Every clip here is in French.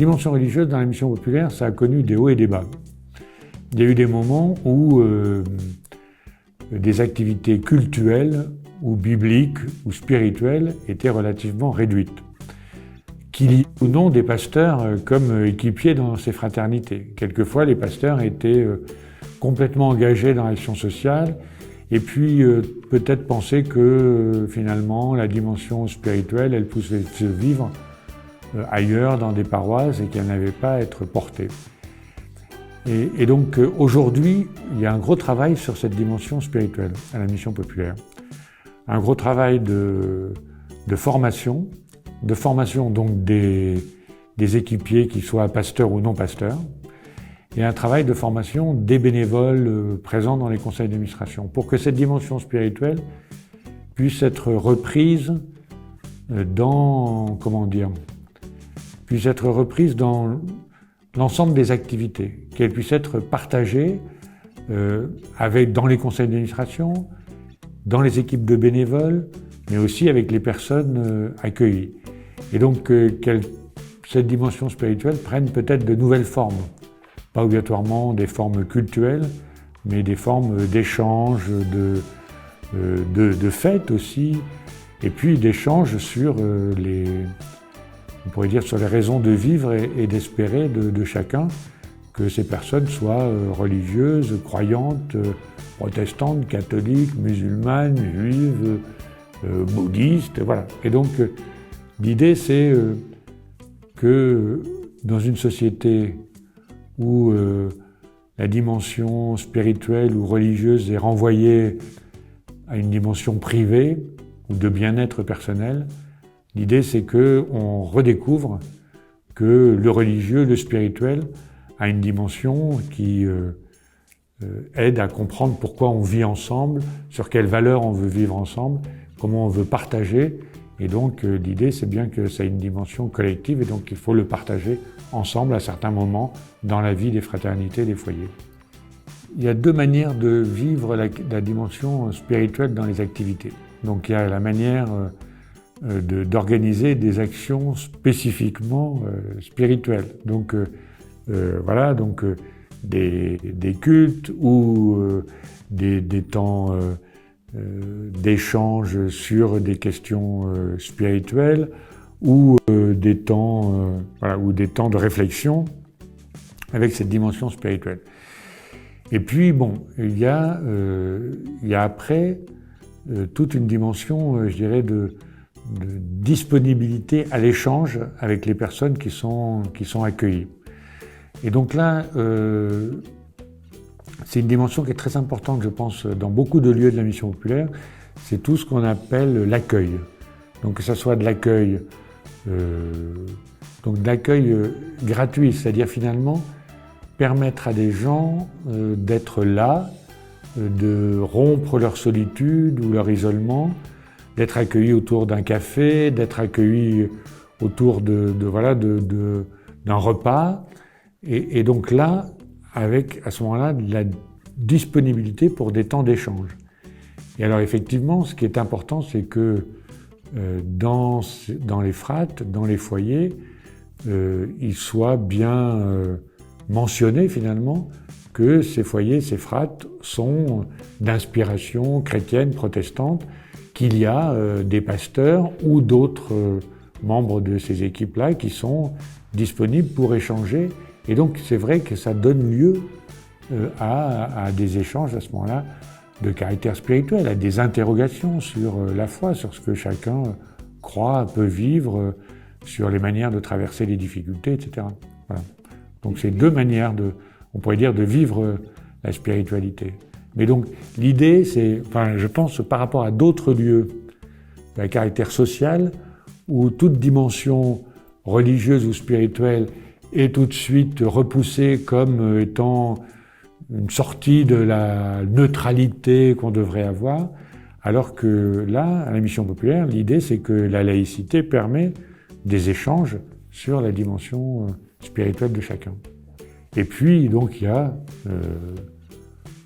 dimension religieuse dans la mission populaire, ça a connu des hauts et des bas. Il y a eu des moments où des activités cultuelles ou bibliques ou spirituelles étaient relativement réduites. Qu'il y ait ou non des pasteurs comme équipiers dans ces fraternités. Quelquefois, les pasteurs étaient complètement engagés dans l'action sociale et puis peut-être pensaient que finalement la dimension spirituelle, elle pouvait se vivre ailleurs dans des paroisses et qu'elle n'avait pas à être portée. Et donc aujourd'hui, il y a un gros travail sur cette dimension spirituelle à la mission populaire. Un gros travail de formation donc des équipiers, qu'ils soient pasteurs ou non pasteurs, et un travail de formation des bénévoles présents dans les conseils d'administration, pour que cette dimension spirituelle puisse être reprise dans l'ensemble des activités, qu'elle puisse être partagée dans les conseils d'administration, dans les équipes de bénévoles, mais aussi avec les personnes accueillies. Et donc que cette dimension spirituelle prenne peut-être de nouvelles formes, pas obligatoirement des formes cultuelles, mais des formes d'échange, de fêtes aussi, et puis d'échange sur on pourrait dire sur les raisons de vivre et d'espérer de chacun, que ces personnes soient religieuses, croyantes, protestantes, catholiques, musulmanes, juives, bouddhistes, voilà. Et donc l'idée c'est que dans une société où la dimension spirituelle ou religieuse est renvoyée à une dimension privée ou de bien-être personnel, l'idée c'est qu'on redécouvre que le religieux, le spirituel, a une dimension qui aide à comprendre pourquoi on vit ensemble, sur quelles valeurs on veut vivre ensemble, comment on veut partager. Et donc l'idée c'est bien que ça ait une dimension collective et donc il faut le partager ensemble à certains moments dans la vie des fraternités, des foyers. Il y a deux manières de vivre la dimension spirituelle dans les activités. Donc il y a la manière d'organiser des actions spécifiquement spirituelles. Donc voilà, donc des cultes ou des temps d'échange sur des questions spirituelles ou des temps de réflexion avec cette dimension spirituelle. Et puis bon, il y a après toute une dimension, je dirais, de disponibilité à l'échange avec les personnes qui sont accueillies. Et donc là, c'est une dimension qui est très importante, je pense, dans beaucoup de lieux de la mission populaire, c'est tout ce qu'on appelle l'accueil. Donc que ce soit de l'accueil, gratuit, c'est-à-dire finalement permettre à des gens d'être là, de rompre leur solitude ou leur isolement, d'être accueillis autour d'un café, d'être accueillis autour d'un repas. Et donc là, avec à ce moment-là de la disponibilité pour des temps d'échange. Et alors effectivement, ce qui est important, c'est que dans les frates, dans les foyers, il soit bien mentionné finalement que ces foyers, ces frates sont d'inspiration chrétienne, protestante, qu'il y a des pasteurs ou d'autres membres de ces équipes-là qui sont disponibles pour échanger. Et donc c'est vrai que ça donne lieu à des échanges à ce moment-là de caractère spirituel, à des interrogations sur la foi, sur ce que chacun croit, peut vivre, sur les manières de traverser les difficultés, etc. Voilà. Donc c'est deux manières on pourrait dire, de vivre la spiritualité. Mais donc l'idée, c'est, je pense par rapport à d'autres lieux à caractère social, où toute dimension religieuse ou spirituelle est tout de suite repoussée comme étant une sortie de la neutralité qu'on devrait avoir, alors que là, à la mission populaire, l'idée c'est que la laïcité permet des échanges sur la dimension spirituelle de chacun. Et puis, donc, il y a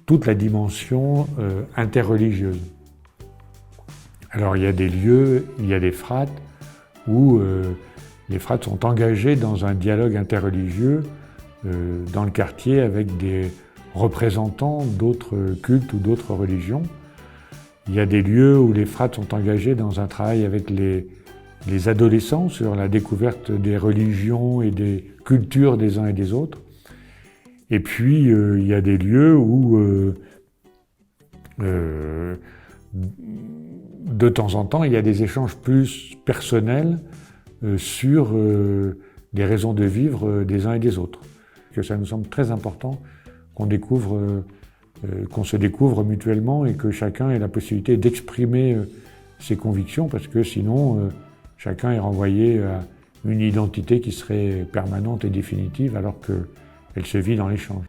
toute la dimension interreligieuse. Alors, il y a des lieux, il y a des frates où Les frats sont engagés dans un dialogue interreligieux dans le quartier avec des représentants d'autres cultes ou d'autres religions. Il y a des lieux où les frats sont engagés dans un travail avec les adolescents sur la découverte des religions et des cultures des uns et des autres. Et puis, il y a des lieux où, de temps en temps, il y a des échanges plus personnels sur les raisons de vivre des uns et des autres. Que ça nous semble très important qu'on se découvre mutuellement et que chacun ait la possibilité d'exprimer ses convictions, parce que sinon, chacun est renvoyé à une identité qui serait permanente et définitive, alors qu'elle se vit dans l'échange.